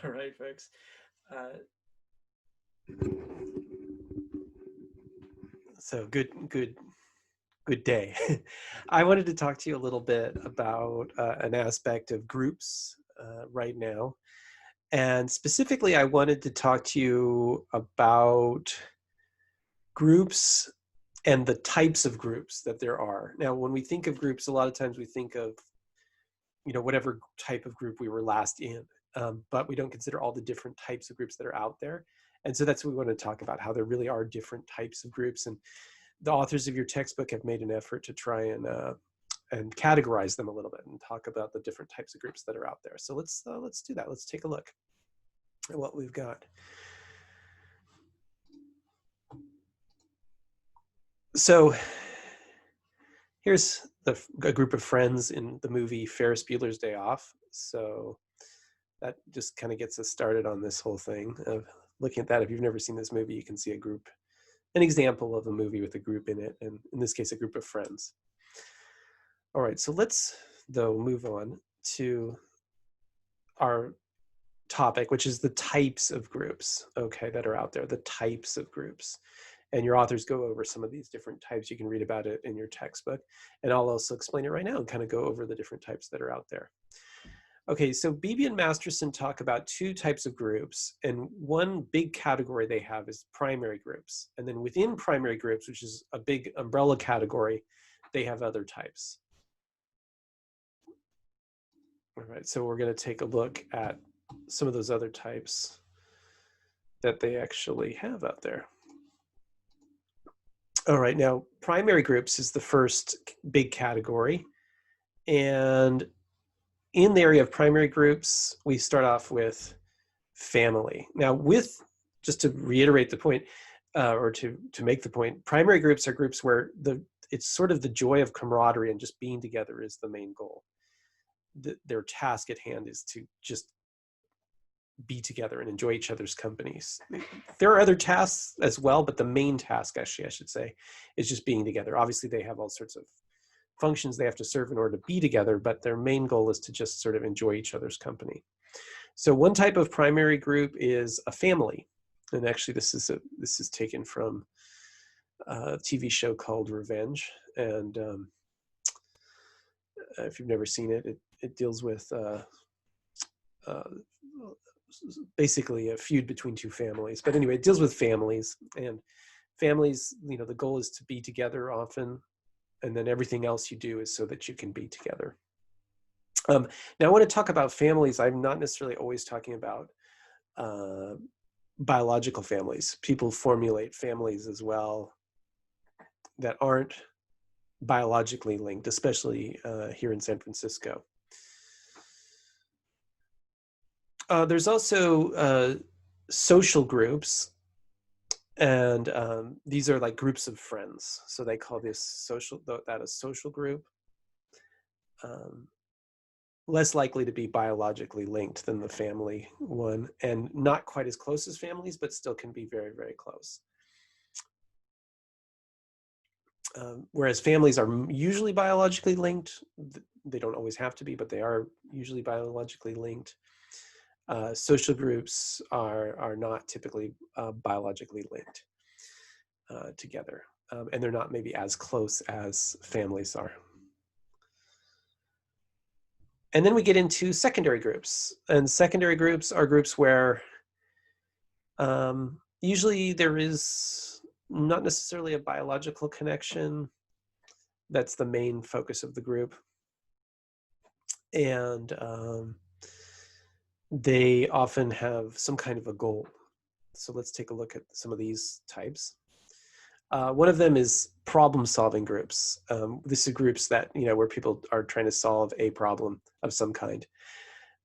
All right, folks. Uh, so good day. I wanted to talk to you a little bit about an aspect of groups right now. And specifically, I wanted to talk to you about groups and the types of groups that there are. Now, when we think of groups, a lot of times we think of, whatever type of group we were last in, but we don't consider all the different types of groups that are out there. And so that's what we want to talk about, how there really are different types of groups. And the authors of your textbook have made an effort to try and categorize them a little bit and talk about the different types of groups that are out there. So let's do that. Let's take a look at what we've got. So here's a group of friends in the movie Ferris Bueller's Day Off. So that just kind of gets us started on this whole thing of looking at that. If you've never seen this movie, you can see an example of a movie with a group in it, and in this case, a group of friends. All right, so let's, though, move on to our topic, which is the types of groups, okay, that are out there, the types of groups. And your authors go over some of these different types. You can read about it in your textbook. And I'll also explain it right now and kind of go over the different types that are out there. Okay, so Beebe and Masterson talk about two types of groups, and one big category they have is primary groups. And then within primary groups, which is a big umbrella category, they have other types. All right, so we're going to take a look at some of those other types that they actually have out there. All right, now primary groups is the first big category. And in the area of primary groups, we start off with family. Now, just to reiterate the point, or to make the point, primary groups are groups where it's sort of the joy of camaraderie and just being together is the main goal. Their task at hand is to just be together and enjoy each other's companies. There are other tasks as well, but the main task, actually, I should say, is just being together. Obviously, they have all sorts of functions they have to serve in order to be together, but their main goal is to just sort of enjoy each other's company. So one type of primary group is a family. And actually, this is taken from a TV show called Revenge. And if you've never seen it, it deals with basically a feud between two families. But anyway, it deals with families. And families, the goal is to be together often. And then everything else you do is so that you can be together. Now, I want to talk about families. I'm not necessarily always talking about biological families. People formulate families as well that aren't biologically linked, especially here in San Francisco. There's also social groups, and these are like groups of friends. So they call that a social group. Less likely to be biologically linked than the family one, and not quite as close as families, but still can be very, very close. Whereas families are usually biologically linked. They don't always have to be, but they are usually biologically linked. Social groups are not typically biologically linked together, and they're not maybe as close as families are. And then we get into secondary groups, and secondary groups are groups where usually there is not necessarily a biological connection. That's the main focus of the group. And they often have some kind of a goal. So let's take a look at some of these types. One of them is problem-solving groups. This is groups that, where people are trying to solve a problem of some kind.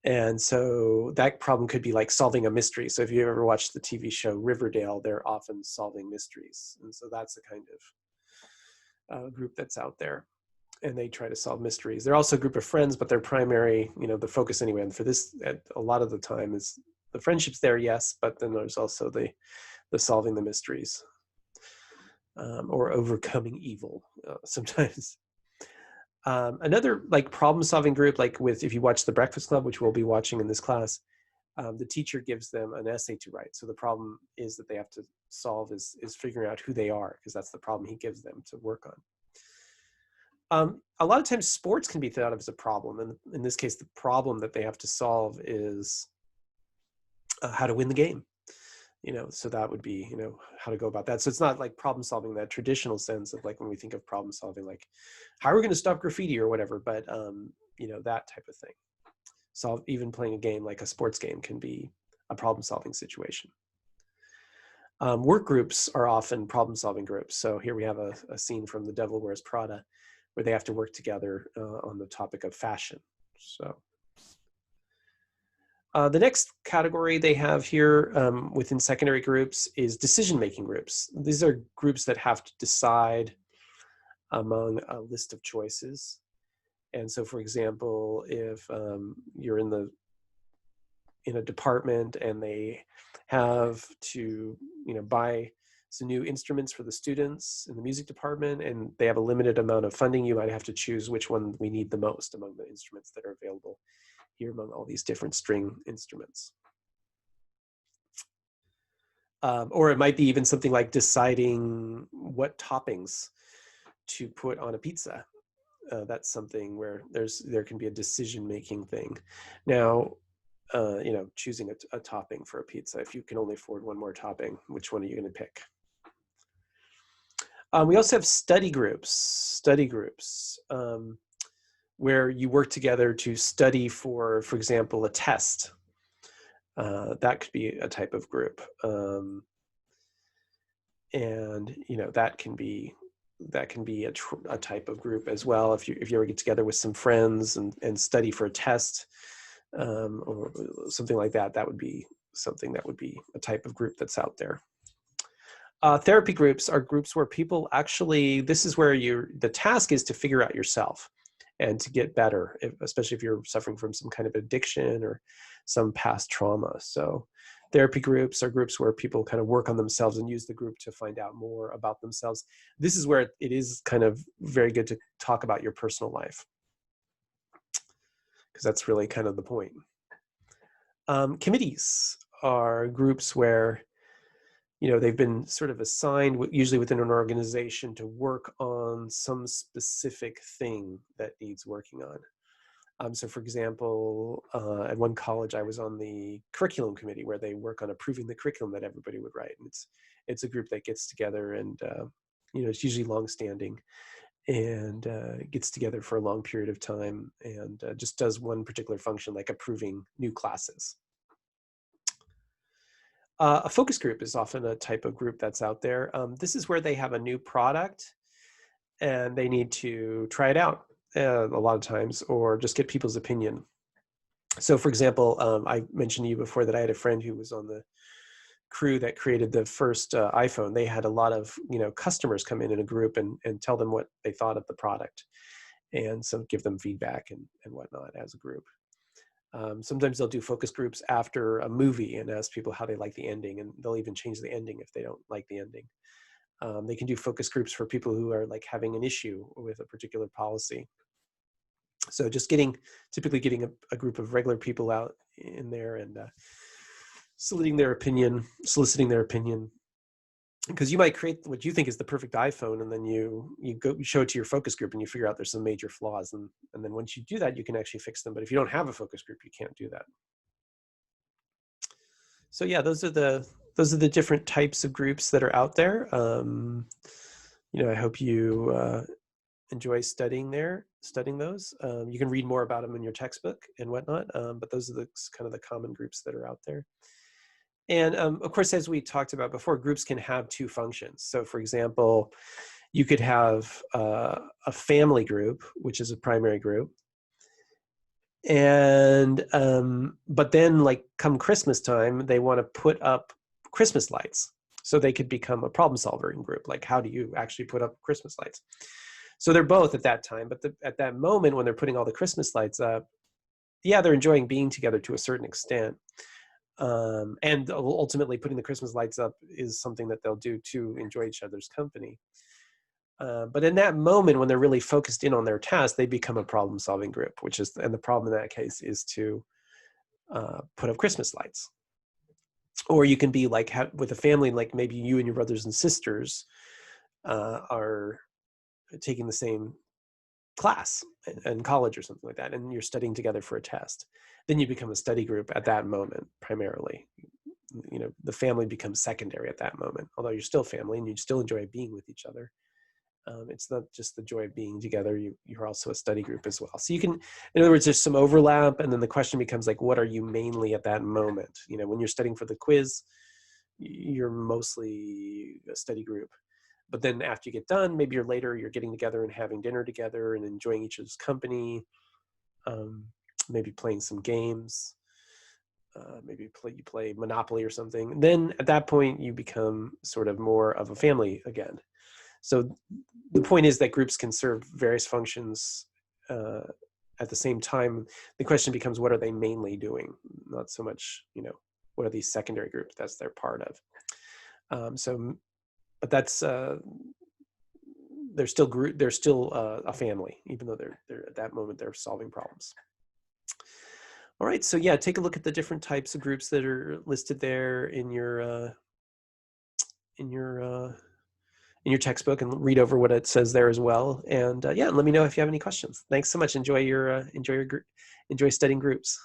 And so that problem could be like solving a mystery. So if you ever watched the TV show Riverdale, they're often solving mysteries. And so that's the kind of group that's out there. And they try to solve mysteries. They're also a group of friends, but their primary, the focus anyway, and for this, a lot of the time is the friendships there, yes, but then there's also the solving the mysteries. Or overcoming evil sometimes. Another like problem-solving group, like if you watch The Breakfast Club, which we'll be watching in this class, the teacher gives them an essay to write. So the problem is that they have to solve is figuring out who they are, because that's the problem he gives them to work on. A lot of times sports can be thought of as a problem. And in this case, the problem that they have to solve is how to win the game. So that would be, how to go about that. So it's not like problem solving in that traditional sense of like when we think of problem solving, like how are we going to stop graffiti or whatever, but that type of thing. So even playing a game like a sports game can be a problem solving situation. Work groups are often problem solving groups. So here we have a scene from The Devil Wears Prada where they have to work together on the topic of fashion. So the next category they have here within secondary groups is decision-making groups. These are groups that have to decide among a list of choices. And so, for example, if you're in a department and they have to, buy some new instruments for the students in the music department, and they have a limited amount of funding, you might have to choose which one we need the most among the instruments that are available here among all these different string instruments. Or it might be even something like deciding what toppings to put on a pizza. That's something where there can be a decision-making thing. Now, choosing a topping for a pizza, if you can only afford one more topping, which one are you going to pick? We also have study groups, where you work together to study for example, a test. That could be a type of group. And that can be a type of group as well. If you ever get together with some friends and study for a test or something like that, that would be something that would be a type of group that's out there. Therapy groups are groups where people actually, this is where the task is to figure out yourself and to get better, especially if you're suffering from some kind of addiction or some past trauma. So therapy groups are groups where people kind of work on themselves and use the group to find out more about themselves. This is where it is kind of very good to talk about your personal life, because that's really kind of the point. Committees are groups where they've been sort of assigned, usually within an organization, to work on some specific thing that needs working on. So for example, at one college, I was on the curriculum committee where they work on approving the curriculum that everybody would write. And it's a group that gets together and, it's usually long-standing and gets together for a long period of time and just does one particular function, like approving new classes. A focus group is often a type of group that's out there. This is where they have a new product and they need to try it out a lot of times, or just get people's opinion. So for example, I mentioned to you before that I had a friend who was on the crew that created the first iPhone. They had a lot of customers come in a group and tell them what they thought of the product, and so give them feedback and whatnot as a group. Sometimes they'll do focus groups after a movie and ask people how they like the ending, and they'll even change the ending if they don't like the ending. They can do focus groups for people who are like having an issue with a particular policy. So just typically getting a group of regular people out in there and soliciting their opinion, because you might create what you think is the perfect iPhone, and then you show it to your focus group and you figure out there's some major flaws, and then once you do that, you can actually fix them. But if you don't have a focus group, you can't do that. So yeah, those are the different types of groups that are out there. I hope you enjoy studying those. You can read more about them in your textbook and whatnot, but those are the kind of the common groups that are out there. And of course, as we talked about before, groups can have two functions. So for example, you could have a family group, which is a primary group. And but then like come Christmas time, they want to put up Christmas lights. So they could become a problem solver in group. Like, how do you actually put up Christmas lights? So they're both at that time, but at that moment when they're putting all the Christmas lights up, yeah, they're enjoying being together to a certain extent. And ultimately putting the Christmas lights up is something that they'll do to enjoy each other's company. But in that moment, when they're really focused in on their task, they become a problem-solving group, and the problem in that case is to put up Christmas lights. Or you can be like with a family, like maybe you and your brothers and sisters are taking the same class in college or something like that, and you're studying together for a test. Then you become a study group at that moment primarily. The family becomes secondary at that moment, although you're still family and you still enjoy being with each other. It's not just the joy of being together. You're also a study group as well. So you can, in other words, there's some overlap, and then the question becomes like, what are you mainly at that moment? When you're studying for the quiz, you're mostly a study group. But then after you get done, maybe you're getting together and having dinner together and enjoying each other's company, maybe playing some games, maybe you play Monopoly or something. Then at that point, you become sort of more of a family again. So the point is that groups can serve various functions at the same time. The question becomes, what are they mainly doing? Not so much, what are these secondary groups that's they're part of. But that's they're still a family, even though they're at that moment they're solving problems. All right, so yeah, take a look at the different types of groups that are listed there in your textbook, and read over what it says there as well. And yeah, let me know if you have any questions. Thanks so much. Enjoy studying groups.